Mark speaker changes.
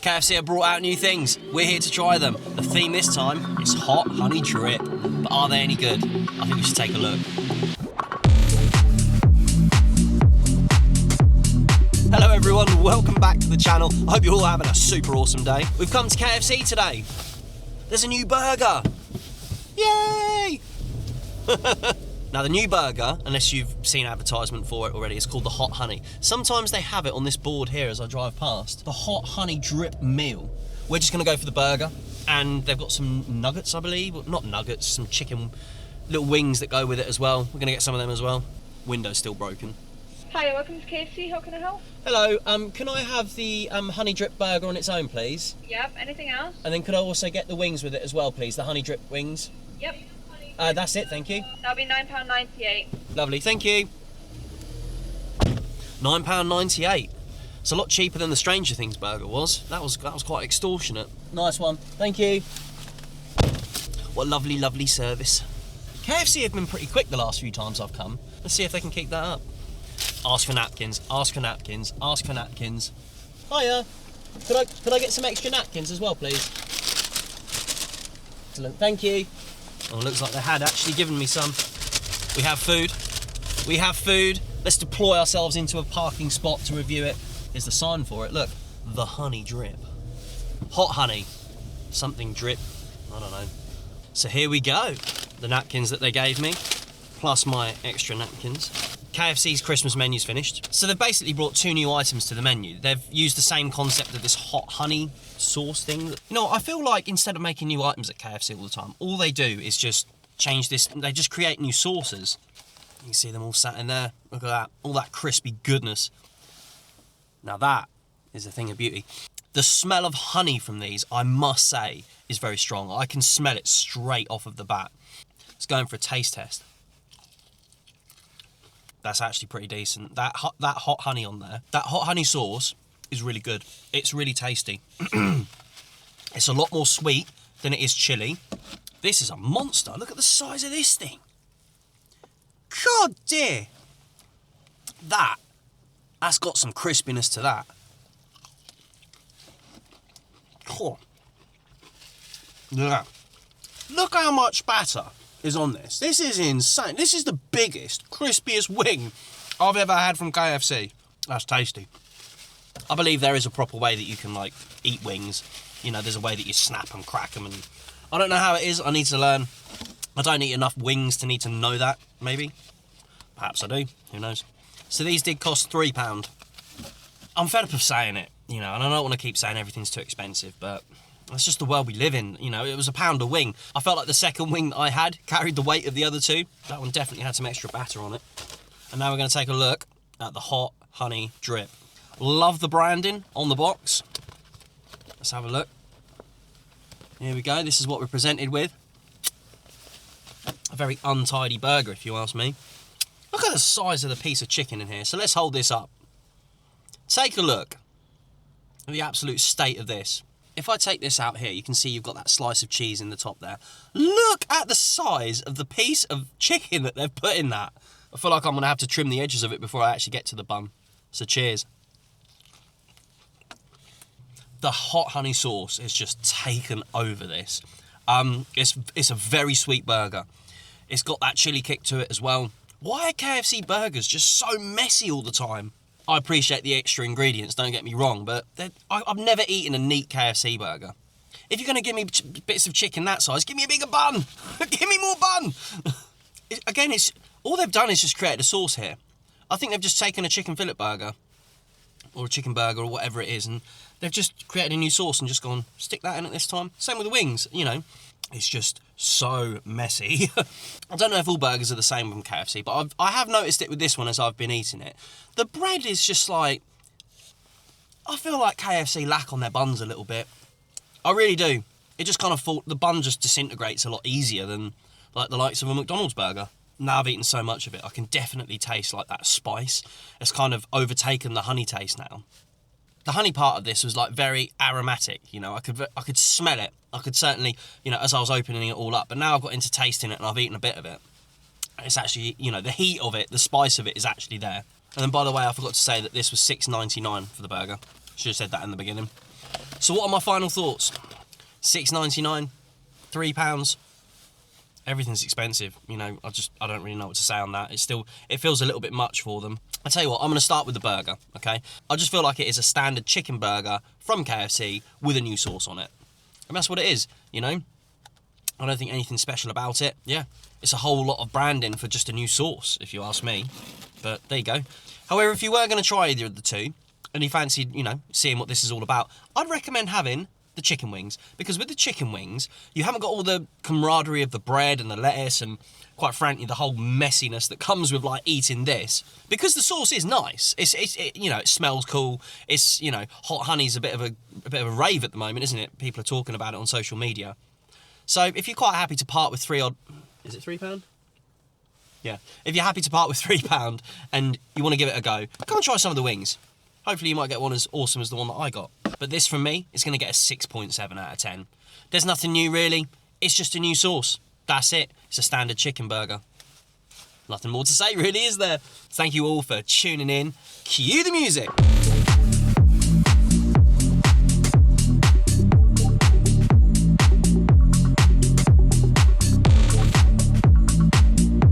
Speaker 1: KFC have brought out new things. We're here to try them. The theme this time is hot honey drip. But are they any good? I think we should take a look. Hello everyone, welcome back to the channel. I hope you're all having a super awesome day. We've come to KFC today. There's a new burger. Yay! Now the new burger, unless you've seen advertisement for it already, it's called the Hot Honey. Sometimes they have it on this board here as I drive past. The Hot Honey Drip Meal. We're just gonna go for the burger, and they've got some nuggets, I believe. Well, not nuggets, some chicken, little wings that go with it as well. We're gonna get some of them as well. Window's still broken.
Speaker 2: Hi, welcome to KFC. How can I help?
Speaker 1: Hello, can I have the honey drip burger on its own, please?
Speaker 2: Yep, anything else?
Speaker 1: And then could I also get the wings with it as well, please? The honey drip wings?
Speaker 2: Yep.
Speaker 1: That's it, thank you.
Speaker 2: That'll be £9.98.
Speaker 1: Lovely, thank you. £9.98. It's a lot cheaper than the Stranger Things burger was. That was quite extortionate. Nice one, thank you. What lovely, lovely service. KFC have been pretty quick the last few times I've come. Let's see if they can keep that up. Ask for napkins, ask for napkins, ask for napkins. Hiya, could I get some extra napkins as well, please? Excellent, thank you. Oh, looks like they had actually given me some. We have food. We have food. Let's deploy ourselves into a parking spot to review it. Here's the sign for it, look. The honey drip. Hot honey. Something drip. I don't know. So here we go. The napkins that they gave me, plus my extra napkins. KFC's Christmas menu's finished. So they've basically brought 2 new items to the menu. They've used the same concept of this hot honey sauce thing. You know, I feel like instead of making new items at KFC all the time, all they do is just change this, they just create new sauces. You can see them all sat in there. Look at that, all that crispy goodness. Now that is a thing of beauty. The smell of honey from these, I must say, is very strong. I can smell it straight off of the bat. Let's go in for a taste test. That's actually pretty decent. That hot honey on there, that hot honey sauce is really good. It's really tasty. It's a lot more sweet than it is chili. This is a monster. Look at the size of this thing. God dear. That's got some crispiness to that. Oh. Yeah. Look how much batter is on this. This is insane. This is the biggest, crispiest wing I've ever had from KFC. That's tasty. I believe there is a proper way that you can like eat wings. You know, there's a way that you snap and crack them, and I don't know how it is. I need to learn. I don't eat enough wings to need to know that, maybe. Perhaps I do, who knows. So these did cost £3. I'm fed up of saying it, you know, and I don't want to keep saying everything's too expensive, but that's just the world we live in. You know, it was £1 a wing. I felt like the second wing that I had carried the weight of the other 2. That one definitely had some extra batter on it. And now we're going to take a look at the hot honey drip. Love the branding on the box. Let's have a look. Here we go. This is what we're presented with. A very untidy burger, if you ask me. Look at the size of the piece of chicken in here. So let's hold this up. Take a look at the absolute state of this. If I take this out here, you can see you've got that slice of cheese in the top there. Look at the size of the piece of chicken that they've put in that. I feel like I'm going to have to trim the edges of it before I actually get to the bun. So cheers. The hot honey sauce is just taken over this. It's a very sweet burger. It's got that chili kick to it as well. Why are KFC burgers just so messy all the time? I appreciate the extra ingredients, don't get me wrong, but I've never eaten a neat KFC burger. If you're going to give me bits of chicken that size, give me a bigger bun. Give me more bun. Again, all they've done is just create a sauce here. I think they've just taken a chicken fillet burger or a chicken burger or whatever it is, and they've just created a new sauce and just gone, stick that in at this time. Same with the wings, you know. It's just so messy. I don't know if all burgers are the same from KFC, but I have noticed it with this one as I've been eating it. The bread is just like, I feel like KFC lack on their buns a little bit. I really do. It just kind of the bun just disintegrates a lot easier than like the likes of a McDonald's burger. Now I've eaten so much of it, I can definitely taste like that spice. It's kind of overtaken the honey taste now. The honey part of this was like very aromatic, you know, I could smell it. I could certainly, you know, as I was opening it all up, but now I've got into tasting it and I've eaten a bit of it. It's actually, you know, the heat of it, the spice of it is actually there. And then by the way, I forgot to say that this was $6.99 for the burger. Should have said that in the beginning. So what are my final thoughts? $6.99, £3. Everything's expensive, you know. I don't really know what to say on that. It feels a little bit much for them. I tell you what, I'm going to start with the burger, okay? I just feel like it is a standard chicken burger from KFC with a new sauce on it. And that's what it is, you know? I don't think anything special about it. Yeah, it's a whole lot of branding for just a new sauce, if you ask me. But there you go. However, if you were going to try either of the two, and you fancied, you know, seeing what this is all about, I'd recommend having the chicken wings, because with the chicken wings you haven't got all the camaraderie of the bread and the lettuce and, quite frankly, the whole messiness that comes with like eating this, because the sauce is nice. It you know, it smells cool. It's, you know, hot honey's a bit of a rave at the moment, isn't it? People are talking about it on social media. So if you're quite happy to part with is it £3? Yeah, if you're happy to part with £3 and you want to give it a go, come and try some of the wings. Hopefully you might get one as awesome as the one that I got. But this, from me, is going to get a 6.7 out of 10. There's nothing new, really. It's just a new sauce. That's it. It's a standard chicken burger. Nothing more to say, really, is there? Thank you all for tuning in. Cue the music.